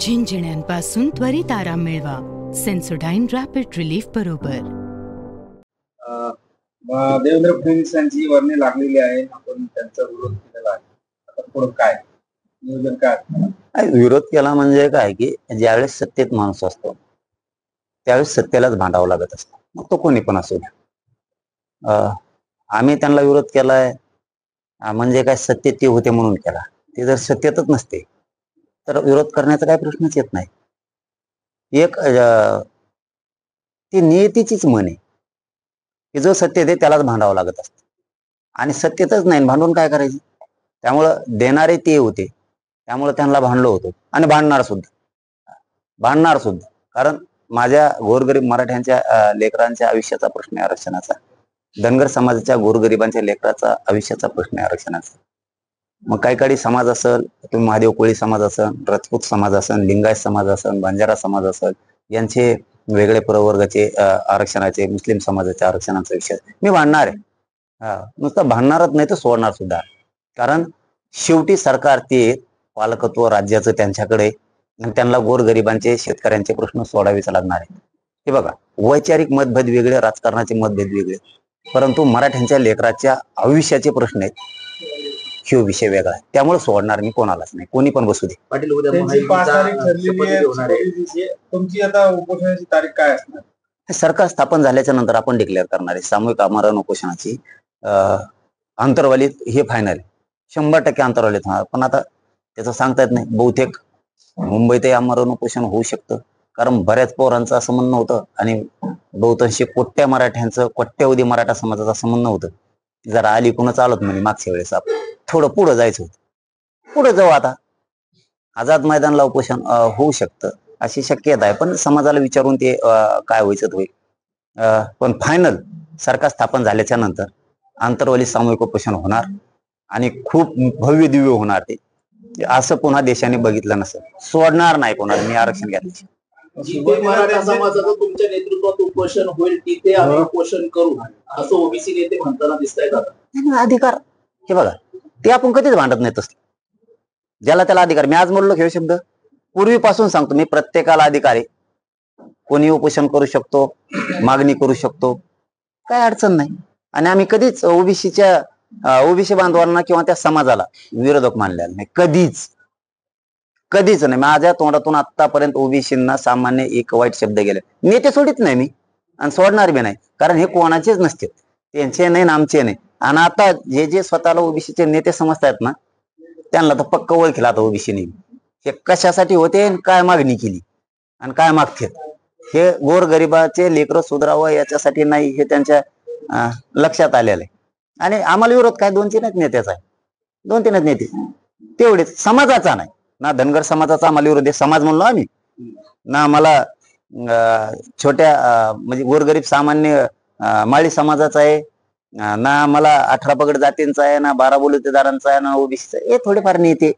झिंझिण्यांपासून त्वरित आराम मिळवा सेन्सोडाइन रॅपिड रिलीफ बरोबर. देवेंद्र फडणवीस यांची वर्णी लागलेली आहे, आपण त्यांचा विरोध केलेला आहे. आता पुढे काय नियोजन काय? विरोध केला म्हणजे काय की ज्यावेळेस सत्तेत माणूस असतो त्यावेळेस सत्तेलाच भांडावं लागत असतं, मग तो कोणी पण असू द्या. आम्ही त्यांना विरोध केलाय म्हणजे काय सत्तेत ते होते म्हणून केला. ते जर सत्तेतच नसते तर विरोध करण्याचा काही प्रश्नच येत नाही. एक ती नियतीचीच म्हण आहे की जो सत्तेत आहे त्यालाच भांडावं लागत असतं आणि सत्तेतच नाही भांडून काय करायचं. त्यामुळं देणारे ते होते त्यामुळे त्यांना भांडलो होतो आणि भांडणार सुद्धा कारण माझ्या गोरगरीब मराठ्यांच्या लेकरांच्या आयुष्याचा प्रश्न आहे आरक्षणाचा. धनगर समाजाच्या गोरगरिबांच्या लेकराचा आयुष्याचा प्रश्न आहे आरक्षणाचा. मग काही समाज असेल, तुम्ही महादेव कोळी समाज असेल, राजपूत समाज असेल, लिंगायत समाज असेल, बंजारा समाज असेल, यांचे वेगळे प्रवर्गाचे आरक्षणाचे, मुस्लिम समाजाच्या आरक्षणाचा विषय मी भांडणार आहे. नुसतं भांडणारच नाही तर सोडणार सुद्धा. कारण शेवटी सरकार ते पालकत्व राज्याचं त्यांच्याकडे आणि त्यांना गोरगरिबांचे शेतकऱ्यांचे प्रश्न सोडावेच लागणार आहे. हे बघा, वैचारिक मतभेद वेगळे, राजकारणाचे मतभेद वेगळे, परंतु मराठ्यांच्या लेकराच्या आयुष्याचे प्रश्न आहेत, ह्यो विषय वेगळा आहे. त्यामुळे सोडणार मी कोणालाच नाही, कोणी पण बसू दे. पाटील, उद्या तुमची आता उपोषणाची तारीख काय असणार? सरकार स्थापन झाल्याच्या नंतर आपण डिक्लेअर करणार आहे सामूहिक आमरण उपोषणाची. अंतर्वालीत हे फायनल 100% अंतर्वालीत होणार, पण आता त्याचं सांगता येत नाही. बहुतेक मुंबईतही आमरण उपोषण होऊ शकतं, कारण बऱ्याच पोरांचं असं म्हणणं होतं आणि बहुतांशी कोट्यावधी मराठा समाजाचं असं म्हणणं होतं जरा आली कुणा चालत म्हणे मागच्या वेळेस आपण थोडं पुढं जायचं होतं. पुढे जाऊ, आता आझाद मैदानला उपोषण होऊ शकतं अशी शक्यता आहे, पण समाजाला विचारून ते काय व्हायचं होईल. पण फायनल सरकार स्थापन झाल्याच्या नंतर आंतरवाली सामूहिक उपोषण होणार आणि खूप भव्य दिव्य होणार. ते असं पुन्हा देशाने बघितलं नसेल. सोडणार नाही कोणाला मी आरक्षण घ्यायचं. मराठा समाजाचं तुमच्या नेतृत्वात उपोषण होईल तिथे आम्ही उपोषण करू असं ओबीसी नेते म्हणताना दिसत आहेत. अधिकार हे बघा, ते आपण कधीच भांडत नाही तसं. ज्याला त्याला अधिकार, मी आज म्हणलो हे शब्द पूर्वीपासून सांगतो मी, प्रत्येकाला अधिकार आहे. कोणी उपोषण करू शकतो, मागणी करू शकतो, काय अडचण नाही. आणि आम्ही कधीच ओबीसी बांधवांना किंवा त्या समाजाला विरोधक मानलेला नाही, कधीच नाही. माझ्या तोंडातून आतापर्यंत ओबीसींना सामान्य एक वाईट शब्द गेले. नेते सोडित नाही मी आणि सोडणार बी नाही, कारण हे कोणाचेच नसते, त्यांचे नाही ना आमचे नाही. आणि आता जे स्वतःला ओबीसीचे नेते समजतायत ना, त्यांना तर पक्क ओळखीला आता ओबीसी नाही. हे कशासाठी होते, काय मागणी केली आणि काय मागते, हे गोरगरिबाचे लेकरं सुधारावं याच्यासाठी नाही, हे त्यांच्या लक्षात आलेलं आहे. आणि आम्हाला विरोध काय 2-3 नेत्याचा आहे, 2-3 नेते तेवढेच. समाजाचा नाही ना, धनगर समाजाचा आम्हाला विरोध आहे, समाज म्हणलो आम्ही ना. आम्हाला छोट्या म्हणजे गोरगरीब सामान्य माळी समाजाचा आहे ना, मला 18 पगड जातींचा आहे ना, 12 बलुतेदारांचा आहे ना, ओबीसीचा. हे थोडेफार नेते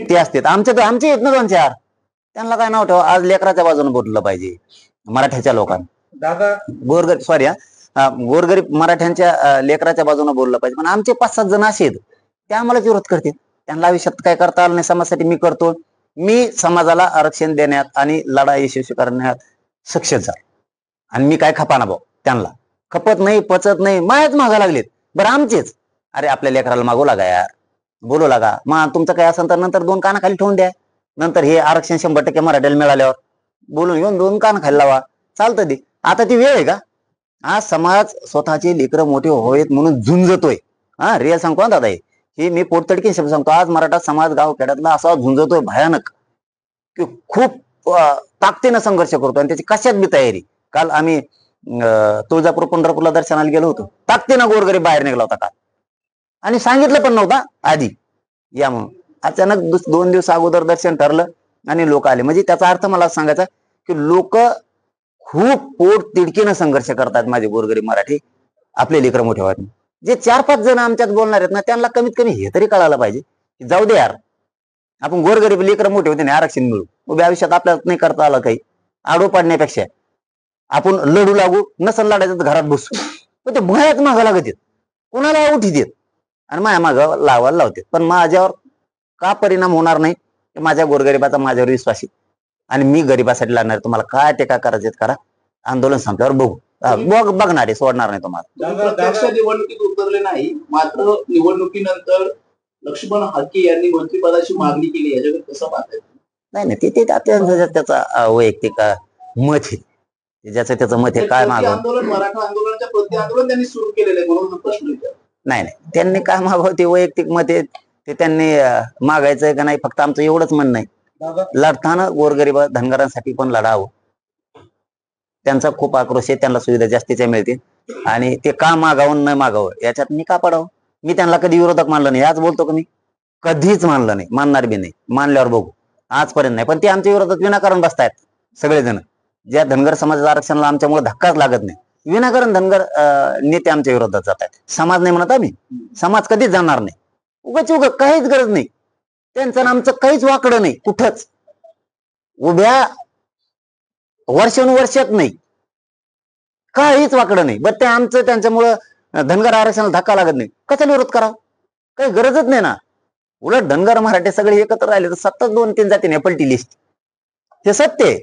ते असतात. आमचे आहेत ना 2-4, त्यांना काय नाव ठेवा. आज लेकराच्या बाजूने बोललं पाहिजे मराठ्याच्या लोकांना. दादा गोरगरीब मराठ्यांच्या लेकराच्या बाजूने बोललं पाहिजे. पण आमचे 5-7 जण असे आहेत ते आम्हाला विरोध करतात. त्यांना आयुष्यात काय करता आलं नाही समाजासाठी, मी करतो. मी समाजाला आरक्षण देण्यात आणि लढा यशस्वी करण्यात सक्षम झालो. आणि मी काय खपाना भाऊ, त्यांना खपत नाही, पचत नाही, मायाच मागा लागलेत. बरं आमचेच, अरे आपल्या लेकराला मागू लागा यार, बोलू लागा. मग तुमचं काय असेल तर नंतर 2 कानाखाली ठेवून द्या. नंतर हे आरक्षण 100% मराठ्याला मिळाल्यावर बोलून घेऊन 2 कानाखाली लावा, चालतं ते. आता ती वेळ आहे का? आज समाज स्वतःचे लेकरं मोठे होत म्हणून झुंजतोय. रिअल सांगतो ना दादा, हे मी पोटतडकी शब्द सांगतो. आज मराठा समाज गाव खेड्यातला असा झुंजतोय भयानक की खूप ताकदीनं संघर्ष करतो आणि त्याची कशात बी तयारी. काल आम्ही तुळजापूर पंढरपूरला दर्शनाला गेलो होतो, ताकदीनं गोरगरीब बाहेर निघला होता काल, आणि सांगितलं पण नव्हता आधी या म्हणून. अचानक 2 दिवस अगोदर दर्शन ठरलं आणि लोक आले. म्हणजे त्याचा अर्थ मला सांगायचा की लोक खूप पोट तिडकीनं संघर्ष करतात माझे गोरगरीब मराठी आपले लेकरं मोठे व्हावे. जे 4-5 जण आमच्यात बोलणार आहेत ना, त्यांना कमीत कमी हे तरी कळायला पाहिजे की जाऊ दे यार, आपण गोरगरीब लेकरं मोठे होते नाही आरक्षण मिळू, उभ्या आयुष्यात आपल्याला नाही करता आलं काही, आडो पाडण्यापेक्षा आपण लढू लागू, नसल लढायचं तर घरात बसू. पण ते भयाच मागा लागत आहेत, कोणाला उठी देत. आणि माझ्या मागं लावायला लावते, पण माझ्यावर का परिणाम होणार नाही? माझ्या गोरगरिबाचा माझ्यावर विश्वास आहे आणि मी गरिबासाठी लढणार. तुम्हाला काय टीका करायचे करा, आंदोलन संपल्यावर बघू. बघणार आहे, सोडणार नाही तुम्हाला. तुम्ही प्रत्यक्ष निवडणुकीत उतरले नाही, मात्र निवडणुकीनंतर लक्ष्मण हाके यांनी मंत्रिपदाची मागणी केली, याच्याकडे कसं पाहताय? नाही नाही, ते त्याचा वैयक्तिक मत आहे, ज्याचं त्याचं मत आहे. काय मागव आंदोलन, मराठा आंदोलनाच्या प्रति आंदोलन त्यांनी सुरू केलेलं आहे, म्हणून प्रश्न विचार. नाही नाही, त्यांनी काय मागावं ते वैयक्तिक मत आहे, ते त्यांनी मागायचंय का नाही. फक्त आमचं एवढंच म्हणणं आहे, लढताना गोरगरीब धनगरांसाठी पण लढावं. त्यांचा खूप आक्रोश आहे, त्यांना सुविधा जास्तीच्या मिळतील आणि ते का मागावं न मागावं याच्यात मी का पडावं? मी त्यांना कधी विरोधक मानलं नाही, आज बोलतो का मी? कधीच मानलं नाही, मानणार बी नाही. मानल्यावर बघू, आजपर्यंत नाही. पण ते आमच्या विरोधात विनाकारण बसतायत सगळेजण. ज्या धनगर समाजाच्या आरक्षणाला आमच्यामुळे धक्काच लागत नाही, विनाकारण धनगर नेते आमच्या विरोधात जात आहेत. समाज नाही म्हणत आम्ही, समाज कधीच जाणार नाही. उगाच काहीच गरज नाही, त्यांचं आमचं काहीच वाकडं नाही कुठंच. उभ्या वर्षानुवर्षात नाही, काहीच वाकडं नाही. बरं ते आमचं त्यांच्यामुळं धनगर आरक्षणाला धक्का लागत नाही, कशाला विरोध करावं? काही गरजच नाही ना. उलट धनगर मराठे सगळे एकत्र राहिले तर सतत 2-3 जातीने पलटी लिस्ट, ते सत्य आहे.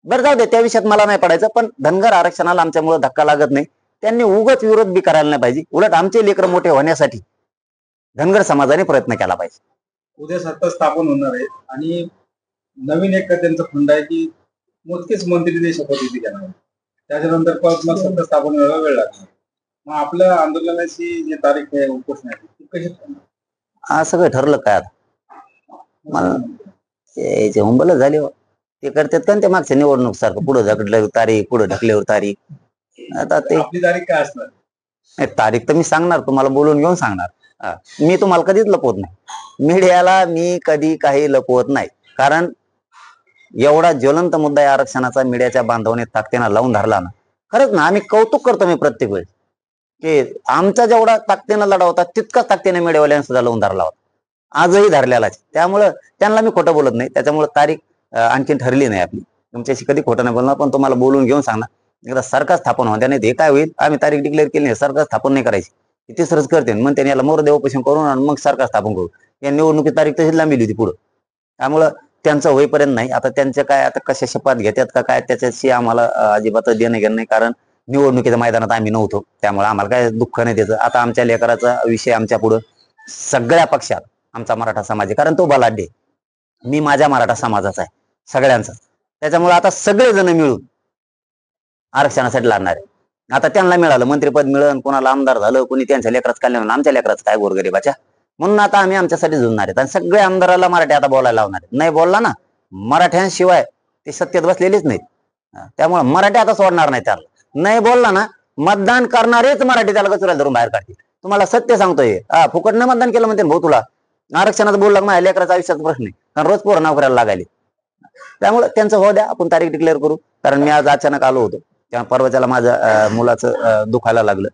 बरं जाऊ दे, त्या विषयात मला नाही पडायचं. पण धनगर आरक्षणाला आमच्यामुळे धक्का लागत नाही, त्यांनी उगाच विरोध बी करायला नाही पाहिजे. उलट आमचे लेकरं मोठे होण्यासाठी धनगर समाजाने प्रयत्न केला पाहिजे. उद्या सत्ता स्थापन होणार आहे आणि नवीन एक त्यांचा फंड आहे की मोजकेच मंत्री ते शपथविधी घेणार आहे, त्याच्यानंतर मग सत्ता स्थापन व्हायला वेळ लागणार. मग आपल्या आंदोलनाची जी तारीख आहे उपोषणाची ती कशी ठरणार? हा सगळं ठरलं काय आता? मला ते हुंबल झाले हो. ते करतात का ते मागच्या निवडणूक सारखं, पुढे ढकलल्यावर तारीख, पुढे ढकल्यावर तारीख. आता ते आपली तारीख काय असणार? तारीख तर मी सांगणार, तुम्हाला बोलून घेऊन सांगणार. मी तुम्हाला कधीच लपवत नाही, मीडियाला मी कधी काही लपवत नाही. कारण एवढा ज्वलंत मुद्दा आहे आरक्षणाचा, मीडियाच्या बांधवाने ताकदीनं लावून धरला ना. खरंच ना, आम्ही कौतुक करतो मी प्रत्येक वेळेस की आमचा जेवढा ताकदीनं लढा होता तितकाच ताकदीने मीडियावाल्यांनी सुद्धा लावून धरला होता, आजही धरलेलाच. त्यामुळं त्यांना मी खोटं बोलत नाही. त्याच्यामुळे तारीख आणखीन ठरली नाही आपली. तुमच्याशी कधी खोटं नाही बोलणार, पण तुम्हाला बोलून घेऊन सांगणार. एकदा सरकार स्थापन होत्या नाही ते काय होईल, आम्ही तारीख डिक्लेअर केली नाही, सरकार स्थापन नाही करायची, तिसरंच करते. मग त्यांनी याला मोर देवोपोषण करून आणि मग सरकार स्थापन करू. या निवडणुकीची तारीख तशीच लांबली होती पुढं. त्यामुळं त्यांचं होईपर्यंत नाही. आता त्यांच्या काय आता कशा शपथ घेतात का काय त्याच्याशी आम्हाला अजिबात देणं घेणं नाही. कारण निवडणुकीच्या मैदानात आम्ही नव्हतो, त्यामुळे आम्हाला काय दुःख नाही त्याचं. आता आमच्या लेकराचा विषय आमच्या पुढं सगळ्या पक्षात आमचा मराठा समाज आहे, कारण तो बलाढ्य. मी माझ्या मराठा समाजाचा आहे सगळ्यांचा, त्याच्यामुळे आता सगळेजण मिळून आरक्षणासाठी लढणार आहे. आता त्यांना मिळालं मंत्रिपद, मिळून कोणाला आमदार झालं, कोणी त्यांच्या लेकराचं कल्याण, आमच्या लेकराचं काय गोरगरिबाच्या. म्हणून आता आम्ही आमच्यासाठी झुंजणार आहेत आणि सगळ्या आमदाराला मराठी आता बोलायला लावणार आहेत. नाही बोलला ना मराठ्यांशिवाय ते सत्तेत बसलेलीच नाहीत. त्यामुळे मराठी आता सोडणार नाही त्याला. नाही बोलला ना, मतदान करणारेच मराठी त्याला गचुऱ्याला धरून बाहेर काढतील. तुम्हाला सत्य सांगतोय. फुकट न मतदान केलं म्हणते भाऊ, तुला आरक्षणाचं बोलला माझ्या लेकराचा आयुष्याचा प्रश्न आहे, कारण रोज पोरं नोकऱ्याला लागायले. त्यामुळे त्यांचं हो द्या, आपण तारीख डिक्लेअर करू. कारण मी आज अचानक आलो होतो, त्या परवाच्याला माझ्या मुलाचं दुखायला लागलं.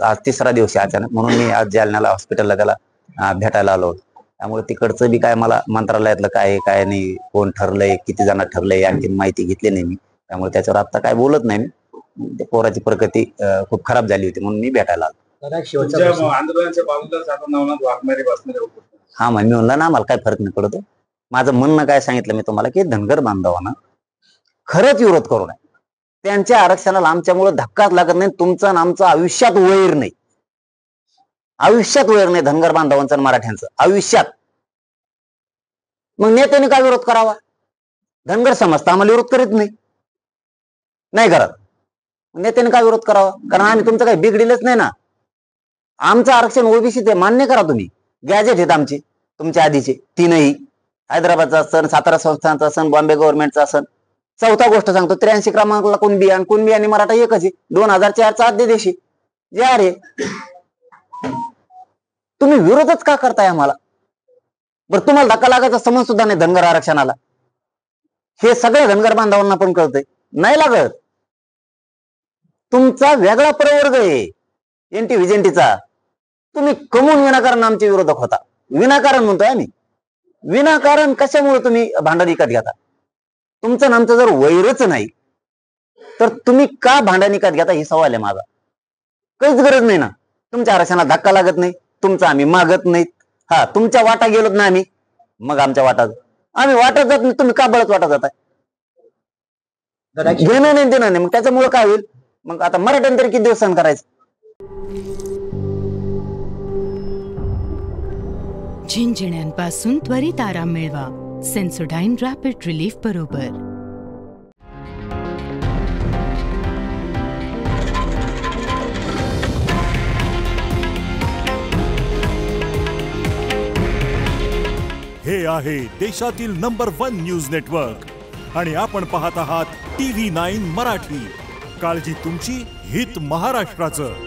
आज 3रा दिवस आहे अचानक, म्हणून मी आज जालन्याला हॉस्पिटलला त्याला भेटायला आलो होतो. त्यामुळे तिकडचं बी काय मला मंत्रालयातलं काय काय नाही, कोण ठरलंय, किती जण ठरलंय, आणखी माहिती घेतली नाही मी. त्यामुळे त्याच्यावर आता काय बोलत नाही मी. पोराची प्रगती खूप खराब झाली होती म्हणून मी भेटायला आलो. आंदोलनाच्या बाजूलाच आता नवनाथ वाघमारे बसणारे. हा मी म्हणलं ना, आम्हाला काय फरक नाही पडतो. माझं म्हणणं काय सांगितलं मी तुम्हाला की धनगर बांधवांना खरंच विरोध करू नये. त्यांच्या आरक्षणाला आमच्यामुळे धक्काच लागत नाही. तुमचं आणि आमचं आयुष्यात वैर नाही, आयुष्यात वैर नाही धनगर बांधवांचं आणि मराठ्यांचं आयुष्यात. मग नेत्याने काय विरोध करावा? धनगर समाज तर आम्हाला विरोध करीत नाही करत. नेत्याने काय विरोध करावा? कारण आम्ही तुमचं काही बिघडिलच नाही ना. आमचं आरक्षण ओबीसी ते मान्य करा तुम्ही. गॅजेट आहेत आमचे तुमच्या आधीचे 3ही, हैदराबादचा असन, सातारा संस्थानचा असन, बॉम्बे गव्हर्नमेंटचा असन. 4था गोष्ट सांगतो, 83 क्रमांकाला कुणबी आणि कुणबी आणि मराठा एकच आहे. 2004चा अध्यादेश जे अरे तुम्ही विरोधच का करताय आम्हाला? बरं तुम्हाला धक्का लागायचा समज सुद्धा नाही धनगर आरक्षणाला, हे सगळ्या धनगर बांधवांना पण कळतंय. नाही लागत. तुमचा वेगळा प्रवर्ग आहे एनटी व्हिजेंटीचा. तुम्ही कमवून विनाकारण आमचे विरोधक होता. विनाकारण म्हणतोय आम्ही. विनाकारण कशामुळे तुम्ही भांडण विकत घेता? तुमचं नामचं जर वैरच नाही तर तुम्ही का भांडण विकत घेता, ही सवाल आहे माझा. काहीच गरज नाही ना. तुमच्या आरक्षणाला धक्का लागत नाही, तुमचं आम्ही मागत नाहीत. हा, तुमच्या वाटा गेलोत ना आम्ही, मग आमच्या वाटात आम्ही वाटत जात नाही. तुम्ही का बळत वाटत जाताय? घेणं नाही देणं नाही. मग त्याच्यामुळे काय होईल? मग आता मराठ्यांनी तरी किती दिवस सहन करायचं? झिंझिण्यांपासून त्वरित आराम मिळवा सेन्सोडाइन रॅपिड रिलीफ बरोबर. हे आहे देशातील नंबर 1 न्यूज नेटवर्क आणि आपण पाहत आहात TV9 मराठी. काळजी तुमची, हित महाराष्ट्राचं.